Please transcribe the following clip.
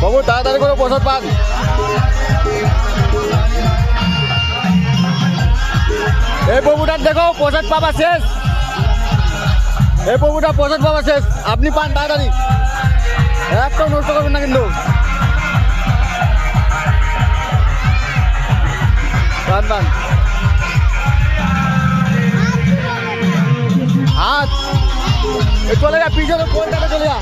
বাবু তাড়াতাড়ি করে প্রসাদ পান। এই বাবুটার দেখো প্রসাদ পাওয়া শেষ, এই বাবুটা প্রসাদ পাওয়া শেষ, আপনি পান তাড়াতাড়ি, একটাও নষ্ট করবেন না কিন্তু। পান পান হাত চলে যা, পিছনে কোনটাতে চলে যা।